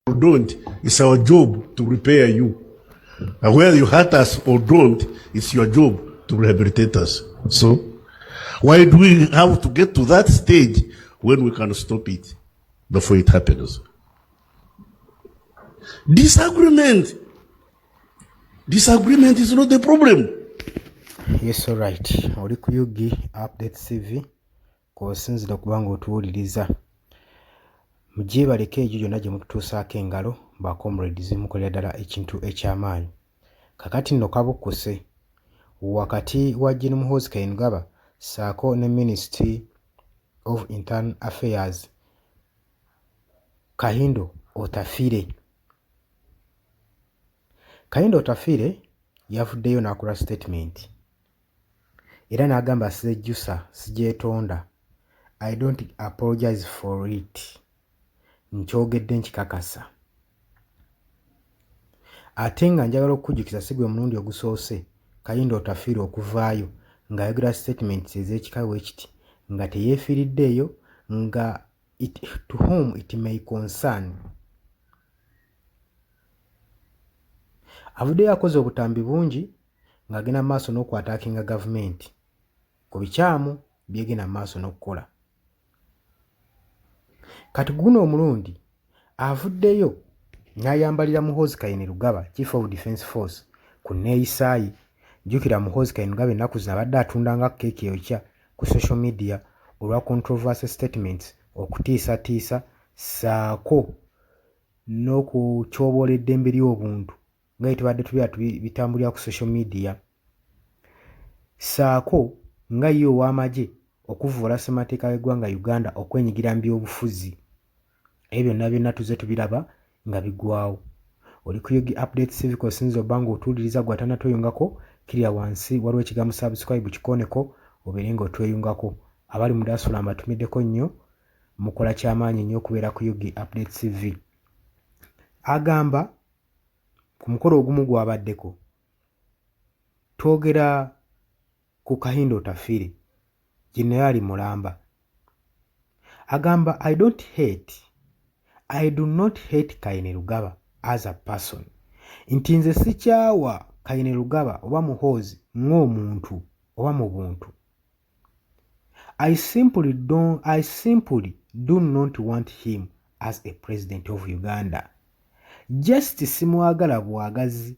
or don't, it's our job to repair you. And whether you hurt us or don't, it's your job to rehabilitate us. So, why do we have to get to that stage when we can stop it before it happens? Disagreement is not the problem. Yes, all right. Oli ku Yugi Update CV kw'osinzira okubanga otuwuliriza. Mugyebaleko egyo gyonna gye mututuusaako engalo ba comrades mukolera ddala ekintu eky'amaanyi. Kakati nno kabukkuse wakati wa Gen. Muhoozi Kayinugaba ssaako ne Ministry of Internal Affairs Kahindo Otafire. Kahindo Otafire yavuddeyo n'akola statement era n'agamba sijjusa sijjeetonda. I don't apologize for it. Nkyogedde nkikakasa. Ate nga njagala okukujjukiza si gwe mulundi ogusoose Kahindo Otafire okuvaayo ng'ayogera statements ez'ekikawe ekiti nga teyeefiiriddeeyo nga to whom it may concern. Avuddeyo akoze obutambi bungi ng'agenda maaso n'okwataakinga gavumenti ku bikyamu byegenda maaso n'okukola. Kati guno omulundi avuddeyo n'ayambalira Muhoozi Kayinugaba, Chief of Defence Force, ku nneeyisaayi. Jjukira Muhoozi Kayinugaba ennaku zino abadde atundanga keeki eyokya ku social media olwa controversy statements, okutiisatiisa ssaako n'okutyoboola eddembe ly'obuntu nga tubadde bitambulira ku social media, ssaako nga ye ow'amagye okuvvoola ssemateeka w'eggwanga Uganda okwenyigira mu byobufuzi. Ebyo byonna tuze tubiraba nga biggwawo. Oli ku Yugi Update CV kw'osinza obba ng'otuwuliriza gwe atannatweyungako, kirya wansi waliwo ekigambo subscribe kikoneko obeere ng'otweyungako. Abali mu diaspora mbatumiddeko nnyo, mukola ky'amaanyi nnyo okubeera ku Yugi Update CV. Agamba ku mukolo ogumu gwabaddeko twogera ku Kahindo Otafire, Jenerali Mulamba. Agamba I do not hate Kayinugaba as a person. Nti nze sikyawa Kayinugaba oba Muhoozi ng'omuntu oba mu buntu. I simply do not want him as a president of Uganda. Just simwagala bwagazi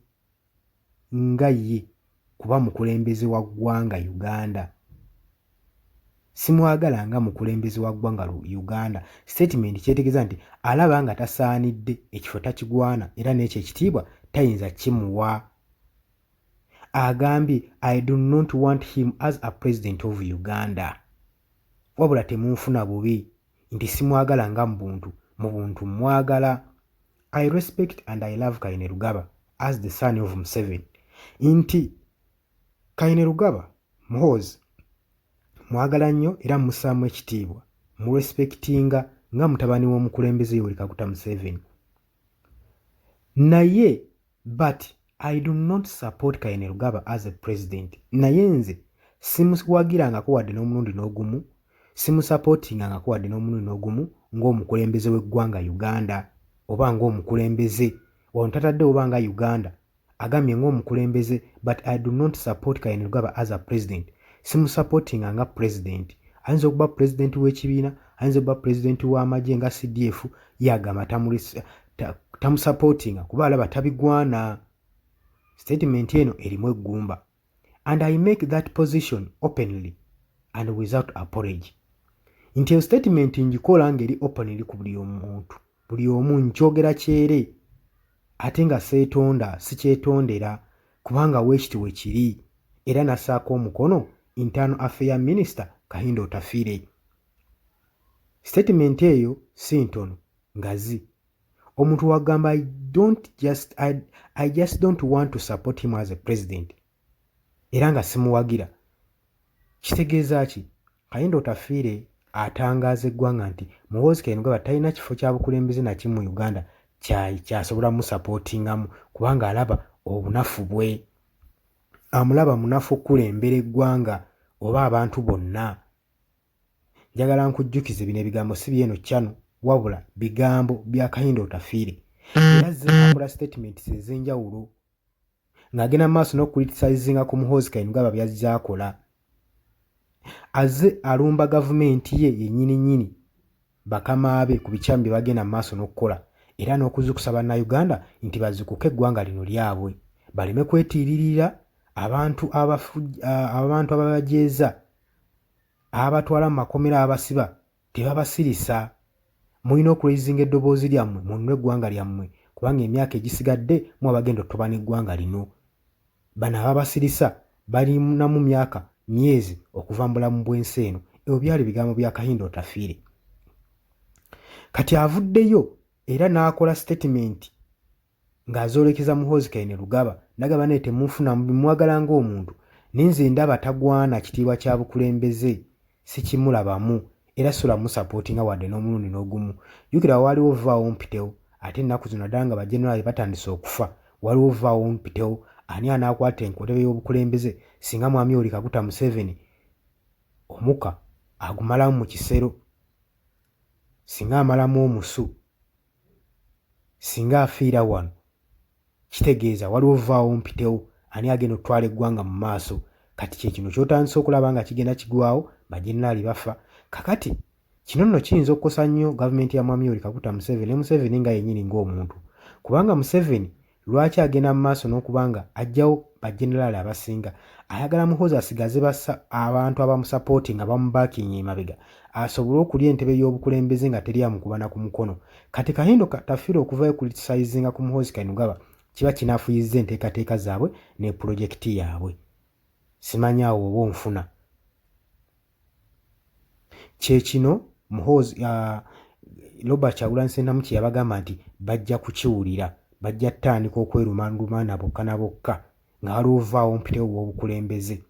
nga ye kuba mukulembeze wa ggwanga Uganda. Simwagala nga mukulembeze wa ggwanga Uganda. Statement kyetegeeza nti alaba nga tasaanidde, ekifo takigwana era n'ekyo ekitiibwa tayinza kimuwa. Agambye I do not want him as a president of Uganda. Wabula temunfuna bubi nti simwagala nga mu buntu mwagala. I respect and I love Kayinugaba as the son of Museveni. Nti Kayinugaba Muhoozi mwagala nnyo era musaamu ekitiibwa, murespektinga nga mutabani w'omukulembeze Yoweri Kaguta Museveni. Naye but I do not support Kayinugaba as a president. Naye nze simuwagirangako wadde n'omulundi n'ogumu, simusupportingangako wadde n'omulundi n'ogumu ng'omukulembeze w'eggwanga Uganda oba ng'omukulembeze wantatadde oba nga Uganda. Agambye ng'omukulembeze but I do not support Kayinugaba as a president. Simusupportinga nga president. Ayinza okuba president w'ekibiina, ayinza okuba president w'amagye nga CDF, yagamba tamusupportinga kuba alaba tabigwana. Statement eno erimu eggumba. And I make that position openly and without apology. Nti eyo statement ngikola ngeri openly ku buli omuntu, buli omu nkyogera kyere ate nga seetonda sikyetondera kubanga weekiti weekiri, era nassaako omukono Internal Affairs Minister Kahindo Otafire. Statement eyo si ntono ngazi. Omuntu wagamba I just don't want to support him as a president. Era nga simuwagira. Kitegeeza ki? Kahindo Otafire atangaaza eggwanga nti Muhoozi Kayinugaba talina kifo kya bukulembeze na kimu mu Uganda kyasobola musupportingamu kubanga alaba obunafu bwe. Amulaba munafu okulembera eggwanga oba abantu bonna. Njagala nkujjukize bino ebigambo si byeno kyano wabula bigambo bya Kahindo Otafire. era azze akola statements ez'enjawulo ng'agenda mu maaso n'okucriticizinga ku Muhoozi Kainerugaba by'azze akola. Azze alumba gavumenti ye yennyini bakama be ku bikyamu bye bagenda mu maaso n'okukola era n'okuzukusa bannayuganda nti bazukuke eggwanga lino lyabwe baleme kwetiiririra abantu ababajeeza abatwala mu makomera abasiba tebabasirisa. Mulina okuraizinga eddoboozi lyammwe mununule eggwanga lyammwe kubanga emyaka egisigadde mu abagenda otuba n'eggwanga lino. Bano ababasirisa balinamu myaka myezi okuva mu bulamu bw'ensi eno. Ebyo byali bigambo bya Kahindo Otafire. Kati avuddeyo era n'akola statement ng'azoolekeza Muhoozi Kainerugaba nagaba naye temunfuna mwagala ng'omuntu nenze ndaba tagwana kitiibwa kya bukulembeze sikimulabamu era sola musapootinga wadde n'omulundi n'ogumu. Jjukira waliwo vaawo mpitewo ate ennaku zino naddala nga bajenerali batandise okufa waliwo vaawo mpitewo ani anaakwata enkotebe y'obukulembeze singa mwami Yoweri Kaguta Museveni omuka agumalamu mu kisero singa amalamu omusu singa afiira wano kitegeeza waliwo vaawo mpitewo ani agenda okutwala eggwanga mu maaso. Kati kye kino ky'otandise okulaba nga kigenda kigwawo bajenerali bafa. Kakati kino nno kiyinza okukosa nnyo gavumenti ya mwami Yoweri Kaguta Museveni ne Museveni nga yennyini ng'omuntu kubanga Museveni lwaki agenda mu maaso n'okubanga ajjawo bajenerali abasinga ayagala Muhoozi asigaze abantu abamusapooti nga bamubaakinga emabega asobole okulya entebe y'obukulembeze nga teri amukubana ku mukono. Kati Kahindo Otafire okuvayo kucriticizinga ku Muhoozi Kainerugaba kiba kinafuyizza enteekateeka zaabwe ne pulojekiti yaabwe. Simanya awo oba onfuna. Kyekino Muhoozi Robert Kyagulanyi Ssentamu kye yabagamba nti bajja kukiwulira bajja ttandika okwerumandumana bokka na bokka nga waliwo vaawo mpitewo w'obukulembeze.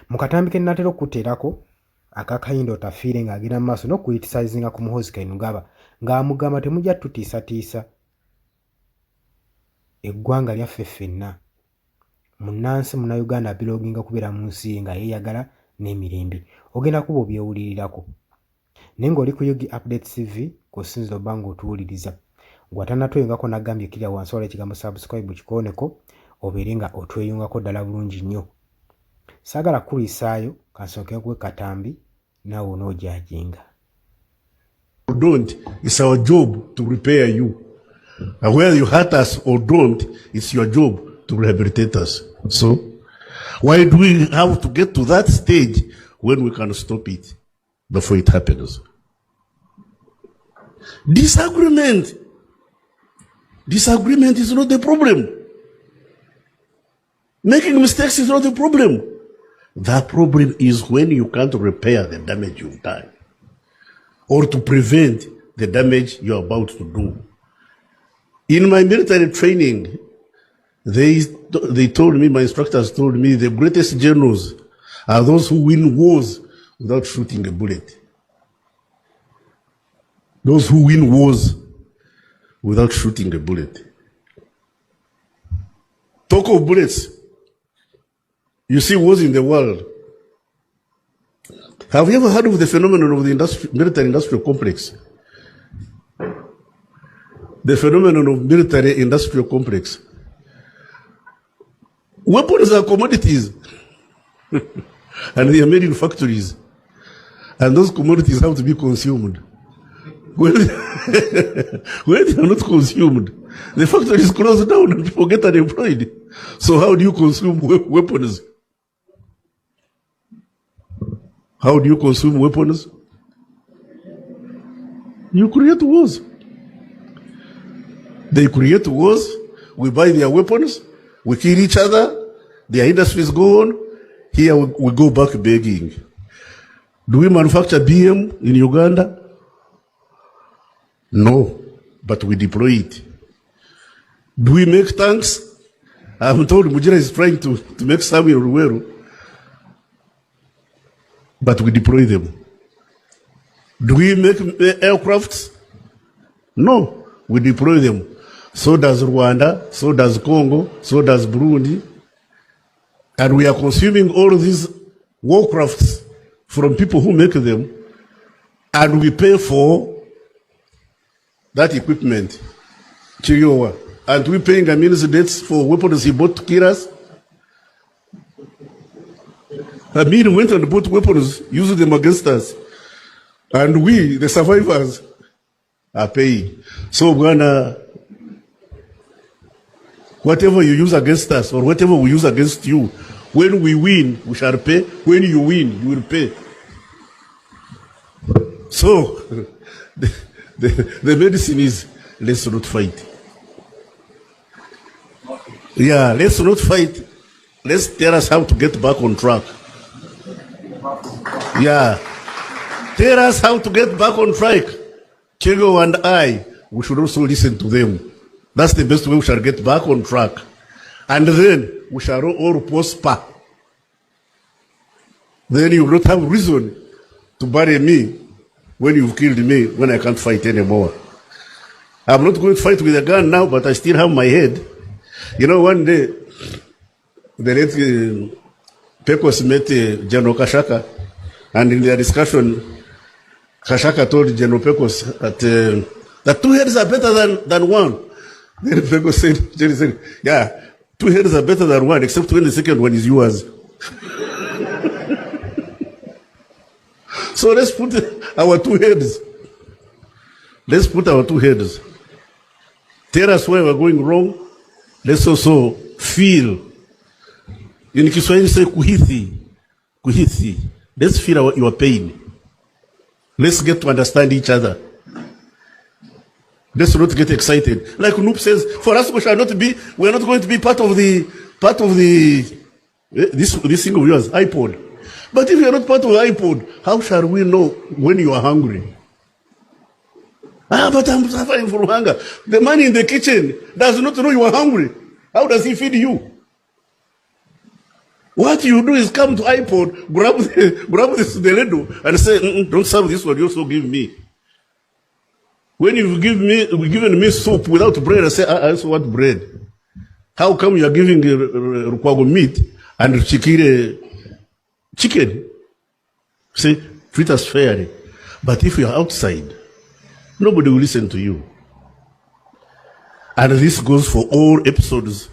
Mu katambi ke nnatera okuteerako aka Kahindo Otafire ng'agenda mu maaso n'okuyitisizinga ku Muhoozi Kainerugaba ng'amugamba temujja tutiisatiisa eggwanga lyaffe ffenna munnansi munnayuganda abiroginga kubeera mu nsi ye nga yeeyagala n'emirembe. Ogenda kuba obyewulirirako naye ng'oli ku Yugi Updates TV kusinzira obba ng'otuwuliriza gw'atannatweyungako nagambye kirya wansi wala ekigambo subscribe kikooneko obeere nga otweyungako ddala bulungi nnyo. Saagala kukulisaayo kansookeku katambi naawe onoojajinga. Don't, it's our job to repair you. And whether you hurt us or don't, it's your job to rehabilitate us. So, why do we have to get to that stage when we can stop it before it happens? Disagreement is not the problem. Making mistakes is not the problem. The problem is when you can't repair the damage you've done or to prevent the damage you're about to do. In my military training, they told me, my instructors told me, the greatest generals are those who win wars without shooting a bullet. Those who win wars without shooting a bullet. Talk of bullets. You see wars in the world. Have you ever heard of the phenomenon of the military-industrial complex? The phenomenon of military-industrial complex. Weapons are commodities. And they are made in factories. And those commodities have to be consumed. When they are not consumed, the factories close down and people get unemployed. So how do you consume weapons? How do you consume weapons? You create wars. They create wars. We buy their weapons. We kill each other. Their industries go on. Here we go back begging. Do we manufacture BM in Uganda? No, but we deploy it. Do we make tanks? I'm told Mujira is trying to make some in Ruweru, but we deploy them. Do we make aircrafts? No, we deploy them. So does Rwanda, so does Congo, so does Burundi. And we are consuming all these warcrafts from people who make them, and we pay for that equipment. Chiriowa. And we paying Amin's debts for weapons he bought to kill us? Amin went and bought weapons, used them against us. And we, the survivors, are paying. So, Bwana, whatever you use against us or whatever we use against you, when we win, we shall pay. When you win, you will pay. So, the medicine is, let's not fight. Yeah, let's not fight. Let's tell us how to get back on track. Yeah. Tell us how to get back on track. Chego and I, we should also listen to them. That's the best way we shall get back on track. And then we shall all prosper. Then you will not have reason to bury me when you've killed me, when I can't fight anymore. I'm not going to fight with a gun now, but I still have my head. You know, one day, the late Pecos met General Kashaka, and in their discussion, Kashaka told General Pecos that 2 heads are better than one. Then Pecos said, yeah, 2 heads are better than one, except when the second one is yours. So let's put our 2 heads. Let's put our 2 heads. Tell us where we're going wrong. Let's also feel. In Kiswahili say kuhithi. Let's feel your pain. Let's get to understand each other. Let's not get excited. Like Noop says, for us we are not going to be part of this thing of yours, iPod. But if you are not part of iPod, how shall we know when you are hungry? But I'm suffering from hunger. The man in the kitchen does not know you are hungry. How does he feed you? What you do is come to iPod, grab the ladle and say, don't serve this one, you also give me. When you've given me soup without bread, I say, I also want bread. How come you are giving rukwago meat and chicken? Say, treat us fairly. But if you are outside, nobody will listen to you. And this goes for all episodes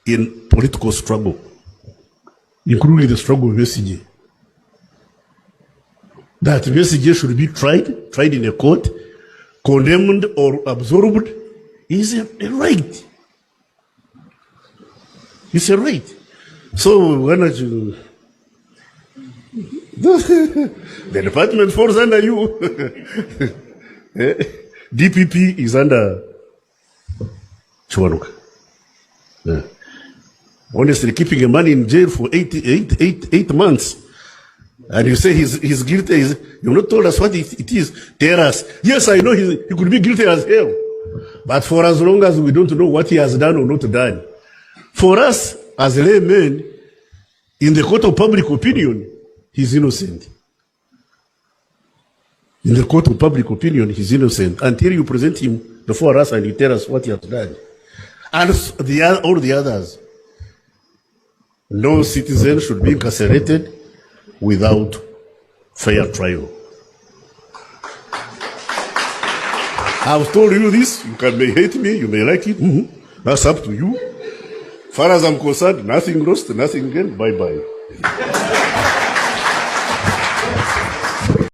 in political struggle, including the struggle of Besigye. That Besigye should be tried in a court, condemned or absorbed, is a right. It's a right. So when the department falls under you. DPP is under Chwanuka. Honestly, keeping a man in jail for 8 months, and you say he's guilty. You've not told us what it is. Tell us. Yes, I know he could be guilty as hell, but for as long as we don't know what he has done or not done, for us as laymen, in the court of public opinion, he's innocent. In the court of public opinion, he's innocent until you present him before us and you tell us what he has done. And all the others. No citizen should be incarcerated without fair trial. I've told you this. You may hate me, you may like it. That's up to you. Far as I'm concerned, nothing lost, nothing gained. Bye-bye.